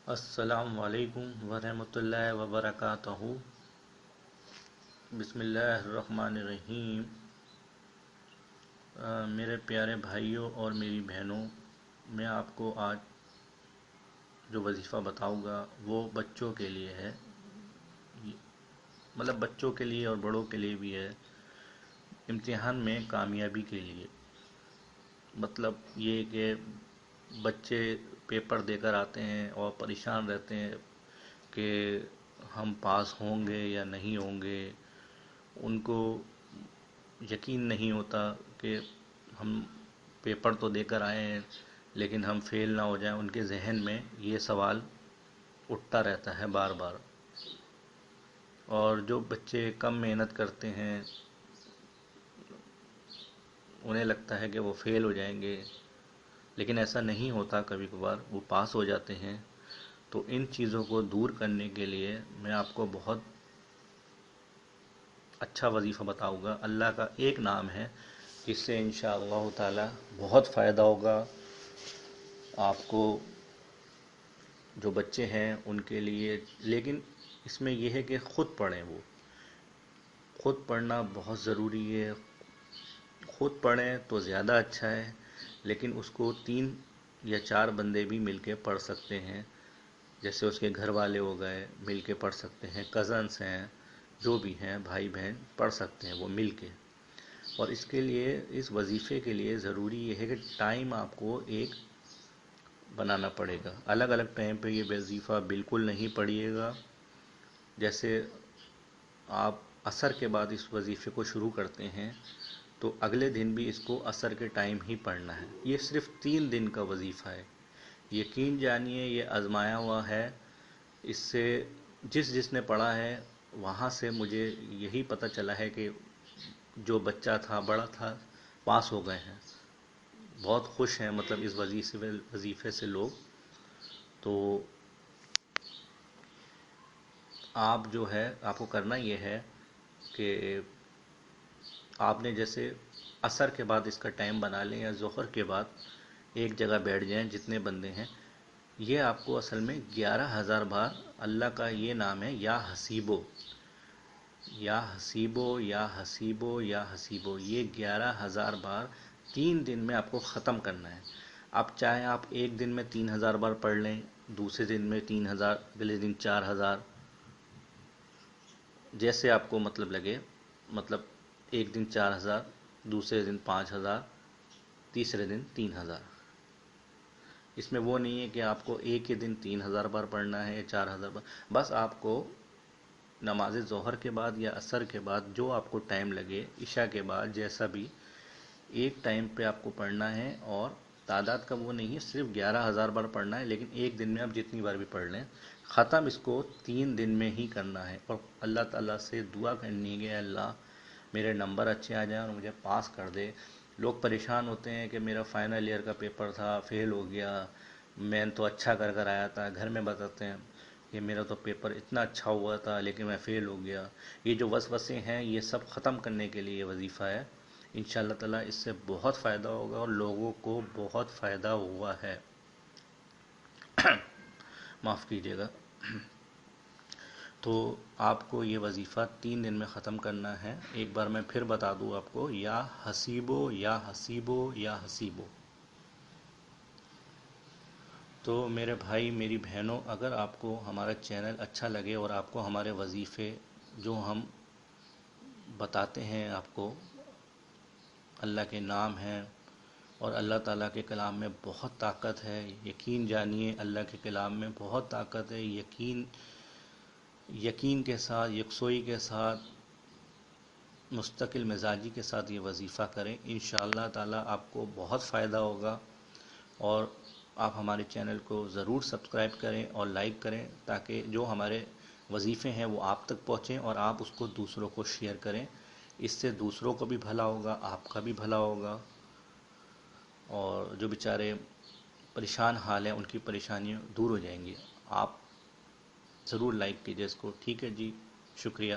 السلام علیکم ورحمۃ اللہ وبرکاتہ۔ بسم اللہ الرحمن الرحیم۔ میرے پیارے بھائیوں اور میری بہنوں، میں آپ کو آج جو وظیفہ بتاؤں گا وہ بچوں کے لیے ہے، مطلب بچوں کے لیے اور بڑوں کے لیے بھی ہے، امتحان میں کامیابی کے لیے۔ مطلب یہ کہ بچے پیپر دے کر آتے ہیں اور پریشان رہتے ہیں کہ ہم پاس ہوں گے یا نہیں ہوں گے۔ ان کو یقین نہیں ہوتا کہ ہم پیپر تو دے کر آئے ہیں لیکن ہم فیل نہ ہو جائیں۔ ان کے ذہن میں یہ سوال اٹھتا رہتا ہے بار بار۔ اور جو بچے کم محنت کرتے ہیں انہیں لگتا ہے کہ وہ فیل ہو جائیں گے، لیکن ایسا نہیں ہوتا، کبھی کبھار وہ پاس ہو جاتے ہیں۔ تو ان چیزوں کو دور کرنے کے لیے میں آپ کو بہت اچھا وظیفہ بتاؤں گا۔ اللہ کا ایک نام ہے جس سے انشاءاللہ تعالی بہت فائدہ ہوگا آپ کو، جو بچے ہیں ان کے لیے۔ لیکن اس میں یہ ہے کہ خود پڑھیں، وہ خود پڑھنا بہت ضروری ہے۔ خود پڑھیں تو زیادہ اچھا ہے، لیکن اس کو 3 یا 4 بندے بھی مل کے پڑھ سکتے ہیں، جیسے اس کے گھر والے ہو گئے، مل کے پڑھ سکتے ہیں، کزنس ہیں، جو بھی ہیں، بھائی بہن پڑھ سکتے ہیں وہ مل کے۔ اور اس کے لیے، اس وظیفے کے لیے ضروری یہ ہے کہ ٹائم آپ کو ایک بنانا پڑے گا۔ الگ الگ ٹائم پہ یہ وظیفہ بالکل نہیں پڑھیے گا۔ جیسے آپ عصر کے بعد اس وظیفے کو شروع کرتے ہیں تو اگلے دن بھی اس کو عصر کے ٹائم ہی پڑھنا ہے۔ یہ صرف 3 دن کا وظیفہ ہے، یقین جانیے یہ آزمایا ہوا ہے۔ اس سے جس نے پڑھا ہے وہاں سے مجھے یہی پتہ چلا ہے کہ جو بچہ تھا، بڑا تھا، پاس ہو گئے ہیں، بہت خوش ہیں، مطلب اس وظیفے سے لوگ۔ تو آپ جو ہے، آپ کو کرنا یہ ہے کہ آپ نے جیسے عصر کے بعد اس کا ٹائم بنا لیں یا ظہر کے بعد ایک جگہ بیٹھ جائیں، جتنے بندے ہیں۔ یہ آپ کو اصل میں 11,000 بار اللہ کا یہ نام ہے، یا حسیبو، یا حسیبو، یا حسیبو، یا حسیبو، یہ 11,000 بار 3 دن میں آپ کو ختم کرنا ہے۔ اب چاہے آپ ایک دن میں 3,000 بار پڑھ لیں، دوسرے دن میں 3,000، اگلے دن 4,000، جیسے آپ کو مطلب لگے۔ مطلب ایک دن 4,000، دوسرے دن 5,000، تیسرے دن 3,000۔ اس میں وہ نہیں ہے کہ آپ کو ایک ہی دن 3,000 بار پڑھنا ہے یا 4,000 بار۔ بس آپ کو نماز ظہر کے بعد یا عصر کے بعد جو آپ کو ٹائم لگے، عشاء کے بعد، جیسا بھی، ایک ٹائم پہ آپ کو پڑھنا ہے۔ اور تعداد کا وہ نہیں ہے، صرف 11,000 بار پڑھنا ہے، لیکن ایک دن میں آپ جتنی بار بھی پڑھ لیں۔ ختم اس کو 3 دن میں ہی کرنا ہے۔ اور اللہ تعالیٰ سے دعا کرنی ہے کہ اللہ میرے نمبر اچھے آ جائیں اور مجھے پاس کر دے۔ لوگ پریشان ہوتے ہیں کہ میرا فائنل ایئر کا پیپر تھا، فیل ہو گیا، میں تو اچھا کر کر آیا تھا، گھر میں بتاتے ہیں کہ میرا تو پیپر اتنا اچھا ہوا تھا لیکن میں فیل ہو گیا۔ یہ جو وسوسے ہیں یہ سب ختم کرنے کے لیے یہ وظیفہ ہے۔ انشاءاللہ تعالیٰ اس سے بہت فائدہ ہوگا اور لوگوں کو بہت فائدہ ہوا ہے۔ معاف کیجیے گا۔ تو آپ کو یہ وظیفہ 3 دن میں ختم کرنا ہے۔ ایک بار میں پھر بتا دوں آپ کو، یا حسیبو، یا حسیبو، یا حسیبو۔ تو میرے بھائی، میری بہنوں، اگر آپ کو ہمارا چینل اچھا لگے اور آپ کو ہمارے وظیفے جو ہم بتاتے ہیں آپ کو، اللہ کے نام ہیں اور اللہ تعالیٰ کے کلام میں بہت طاقت ہے، یقین جانیے اللہ کے کلام میں بہت طاقت ہے۔ یقین کے ساتھ، یکسوئی کے ساتھ، مستقل مزاجی کے ساتھ یہ وظیفہ کریں، انشاءاللہ تعالیٰ آپ کو بہت فائدہ ہوگا۔ اور آپ ہمارے چینل کو ضرور سبسکرائب کریں اور لائک کریں، تاکہ جو ہمارے وظیفے ہیں وہ آپ تک پہنچیں اور آپ اس کو دوسروں کو شیئر کریں۔ اس سے دوسروں کو بھی بھلا ہوگا، آپ کا بھی بھلا ہوگا، اور جو بیچارے پریشان حال ہیں ان کی پریشانیاں دور ہو جائیں گی۔ آپ ضرور لائک کیجیے اس کو، ٹھیک ہے جی، شکریہ۔